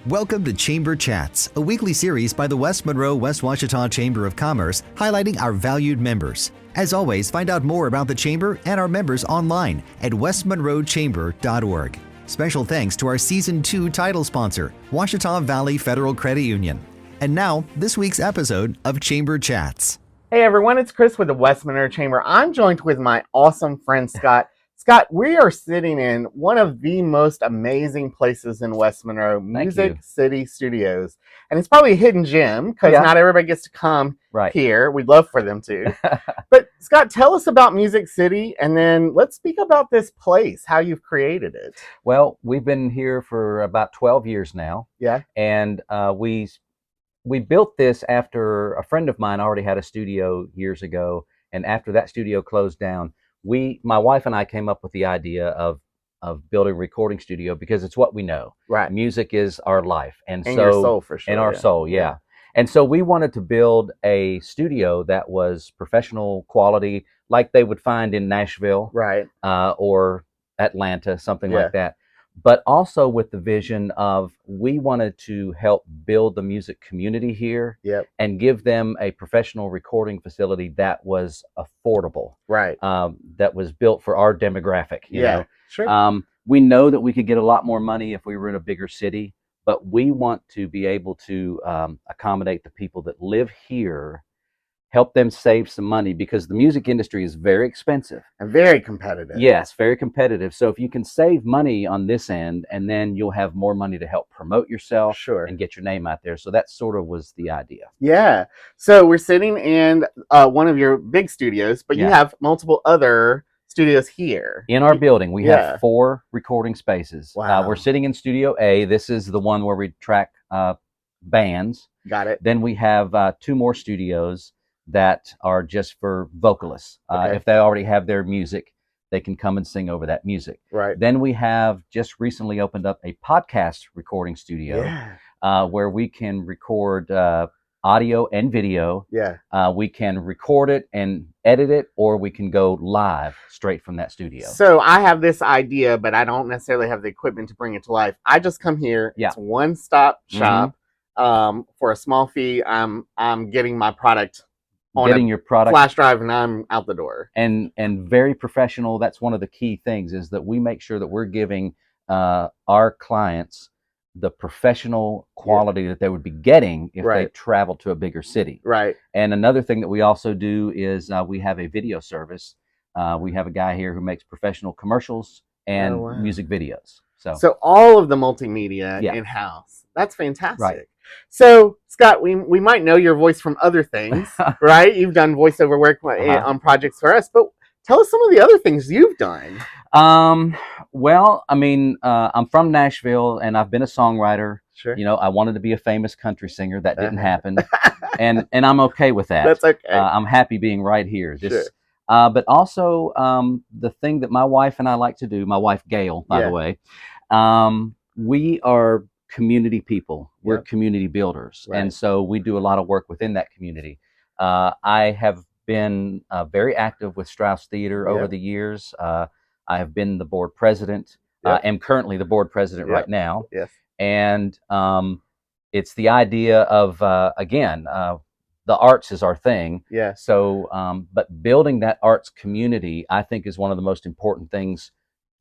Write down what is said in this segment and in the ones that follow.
Welcome to Chamber Chats, a weekly series by the West Monroe, West Ouachita Chamber of Commerce, highlighting our valued members. As always, find out more about the Chamber and our members online at westmonroechamber.org. Special thanks to our Season 2 title sponsor, Ouachita Valley Federal Credit Union. And now, this week's episode of Chamber Chats. Hey everyone, it's Chris with the West Monroe Chamber. I'm joined with my awesome friend Scott. Scott, we are sitting in one of the most amazing places in West Monroe, Music City Studios. And it's probably a hidden gem because not everybody gets to come here. We'd love for them to. But Scott, tell us about Music City, and then let's speak about this place, how you've created it. Well, we've been here for about 12 years now. Yeah. And we built this after a friend of mine already had a studio years ago. And after that studio closed down, my wife and I came up with the idea of building a recording studio because it's what we know. Right. Music is our life. And so, your soul, for sure. And our soul, yeah. And so we wanted to build a studio that was professional quality, like they would find in Nashville, or Atlanta, something like that. But also with the vision of we wanted to help build the music community here and give them a professional recording facility that was affordable, that was built for our demographic. You know? Sure. We know that we could get a lot more money if we were in a bigger city, but we want to be able to accommodate the people that live here, help them save some money, because the music industry is very expensive. And very competitive. Yes, very competitive. So if you can save money on this end, and then you'll have more money to help promote yourself and get your name out there. So that sort of was the idea. Yeah. So we're sitting in one of your big studios, but you have multiple other studios here. In our building, we have 4 recording spaces. Wow. We're sitting in Studio A. This is the one where we track bands. Got it. Then we have 2 more studios that are just for vocalists. If they already have their music, they can come and sing over that music. Right. Then we have just recently opened up a podcast recording studio where we can record audio and video. Yeah. We can record it and edit it, or we can go live straight from that studio. So I have this idea, but I don't necessarily have the equipment to bring it to life. I just come here. It's one-stop shop. For a small fee, I'm getting my product on your product flash drive, and I'm out the door. And very professional. That's one of the key things, is that we make sure that we're giving our clients the professional quality that they would be getting if they travel to a bigger city. Right. And another thing that we also do is we have a video service. We have a guy here who makes professional commercials and music videos. So all of the multimedia in-house. That's fantastic. Right. So, Scott, we might know your voice from other things, right? You've done voiceover work on projects for us, but tell us some of the other things you've done. Well, I mean, I'm from Nashville, and I've been a songwriter. Sure. You know, I wanted to be a famous country singer. That didn't happen. and I'm okay with that. That's okay. I'm happy being right here. But also, the thing that my wife and I like to do, my wife Gail, by the way, we are community people. We're community builders. And so we do a lot of work within that community. I have been very active with Strauss Theater over the years. I have been the board president. I'm currently the board president right now. Yes. And it's the idea of, again, the arts is our thing. Yeah. So, but building that arts community, I think, is one of the most important things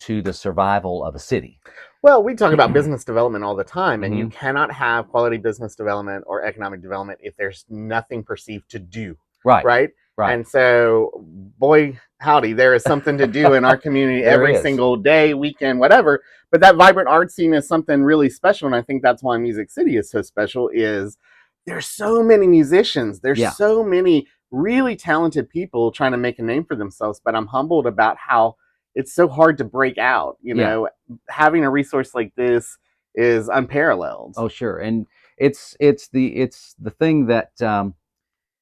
to the survival of a city. Well, we talk about business development all the time, and you cannot have quality business development or economic development if there's nothing perceived to do. Right. And so, boy, howdy, there is something to do in our community every single day, weekend, whatever. But that vibrant art scene is something really special, and I think that's why Music City is so special. Is there's so many musicians, there's so many really talented people trying to make a name for themselves. But I'm humbled about how it's so hard to break out. You know, having a resource like this is unparalleled. Oh, sure, and it's the thing that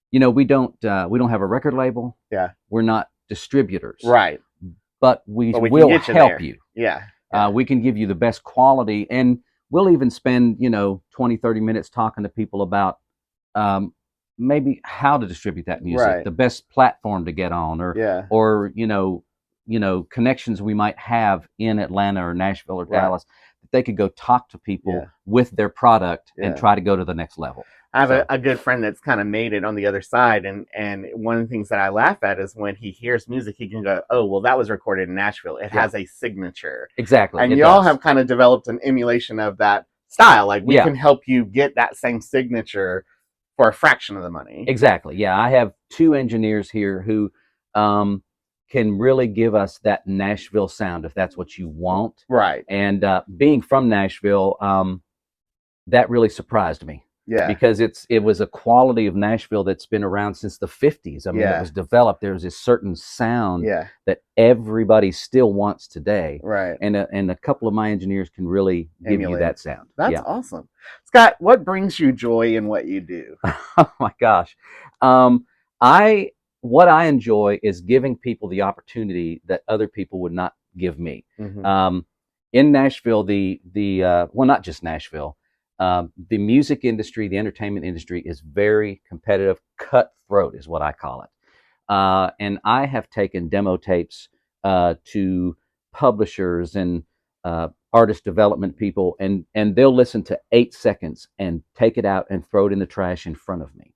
you know, we don't have a record label. Yeah, we're not distributors. Right, but we will help you. Yeah, we can give you the best quality, and we'll even spend 20, 30 minutes talking to people about maybe how to distribute that music, the best platform to get on, or connections we might have in Atlanta or Nashville or Dallas they could go talk to people with their product and try to go to the next level. I have a good friend that's kind of made it on the other side, and one of the things that I laugh at is when he hears music, he can go, "Oh, well, that was recorded in Nashville. It has a signature." Exactly. And y'all have kind of developed an emulation of that style. Like, we can help you get that same signature for a fraction of the money. Exactly. Yeah, I have 2 engineers here who can really give us that Nashville sound if that's what you want. Right. And being from Nashville, that really surprised me. Yeah. Because it was a quality of Nashville that's been around since the 50s. I mean, it was developed. There's this certain sound that everybody still wants today. Right. And a couple of my engineers can really give you that sound. That's awesome. Scott, what brings you joy in what you do? Oh my gosh. What I enjoy is giving people the opportunity that other people would not give me. Mm-hmm. In Nashville, well, not just Nashville, the music industry, the entertainment industry is very competitive, cutthroat is what I call it. And I have taken demo tapes to publishers and artist development people, and they'll listen to 8 seconds and take it out and throw it in the trash in front of me,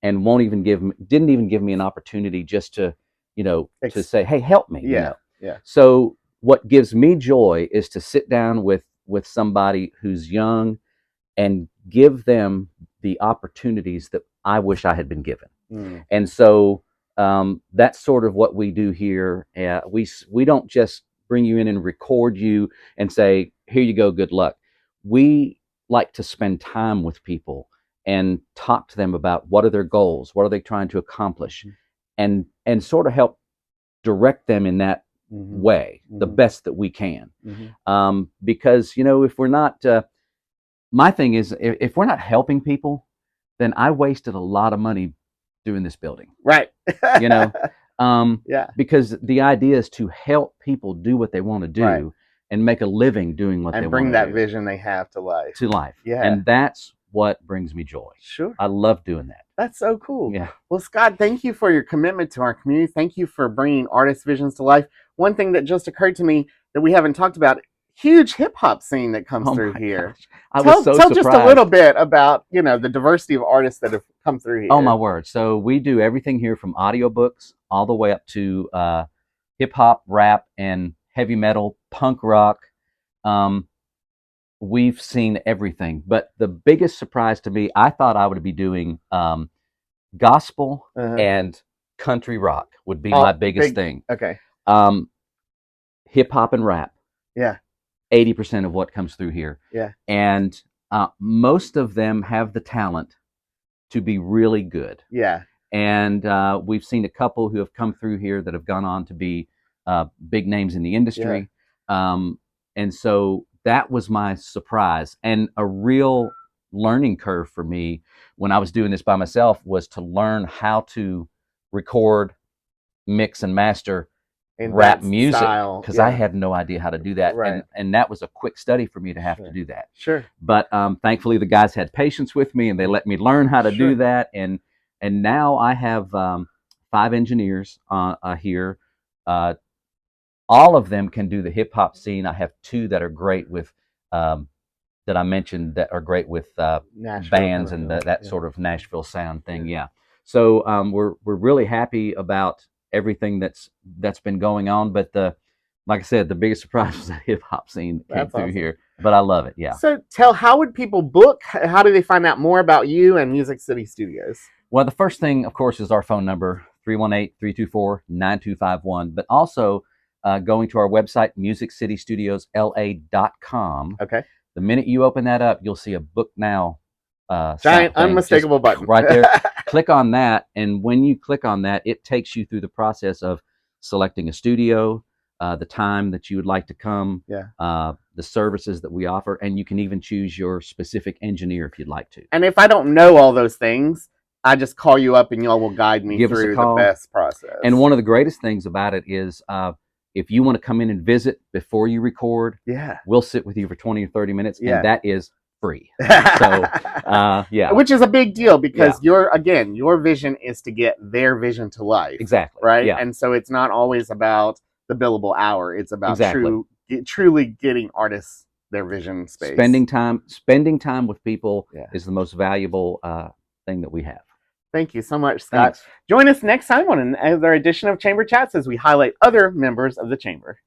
and didn't even give me an opportunity just to, to say, "Hey, help me." Yeah. So what gives me joy is to sit down with somebody who's young and give them the opportunities that I wish I had been given. Mm. And so that's sort of what we do here. We don't just bring you in and record you and say, "Here you go, good luck." We like to spend time with people and talk to them about what are their goals, what are they trying to accomplish, and sort of help direct them in that way, the best that we can. Because, if we're not... my thing is, if we're not helping people, then I wasted a lot of money doing this building. Right. Because the idea is to help people do what they want to do and make a living doing what they want to do. And bring that vision they have to life. Yeah. And that's what brings me joy. Sure. I love doing that. That's so cool. Yeah. Well, Scott, thank you for your commitment to our community. Thank you for bringing artist visions to life. One thing that just occurred to me that we haven't talked about, huge hip hop scene that comes through here. Gosh. Tell just a little bit about, the diversity of artists that have come through here. Oh my word. So we do everything here from audiobooks all the way up to hip hop, rap, and heavy metal, punk rock. We've seen everything, but the biggest surprise to me, I thought I would be doing gospel and country rock would be my biggest thing. Okay. Hip hop and rap. Yeah. 80% of what comes through here. Yeah. And most of them have the talent to be really good. Yeah. And we've seen a couple who have come through here that have gone on to be big names in the industry. And so that was my surprise, and a real learning curve for me when I was doing this by myself was to learn how to record, mix, and master rap music, because I had no idea how to do that. Right. And that was a quick study for me to have to do that. Sure. But thankfully the guys had patience with me and they let me learn how to do that. And now I have 5 engineers here. All of them can do the hip hop scene. I have 2 that are great with that I mentioned that are great with bands and that sort of Nashville sound thing. Yeah. So we're really happy about everything that's been going on. But like I said, the biggest surprise was the hip hop scene that came through here. But I love it. Yeah. So how would people book? How do they find out more about you and Music City Studios? Well, the first thing, of course, is our phone number, 318-324-9251. But also going to our website, musiccitystudiousla.com. Okay. The minute you open that up, you'll see a book now. Giant, unmistakable button. Right there. Click on that. And when you click on that, it takes you through the process of selecting a studio, the time that you would like to come, the services that we offer, and you can even choose your specific engineer if you'd like to. And if I don't know all those things, I just call you up and y'all will guide me through the best process. And one of the greatest things about it is if you want to come in and visit before you record, we'll sit with you for 20 or 30 minutes, and that is free. So, which is a big deal because your vision is to get their vision to life. Exactly. Right. Yeah. And so it's not always about the billable hour. It's about truly getting artists their vision space. Spending time with people is the most valuable thing that we have. Thank you so much, Scott. Thanks. Join us next time on another edition of Chamber Chats as we highlight other members of the Chamber.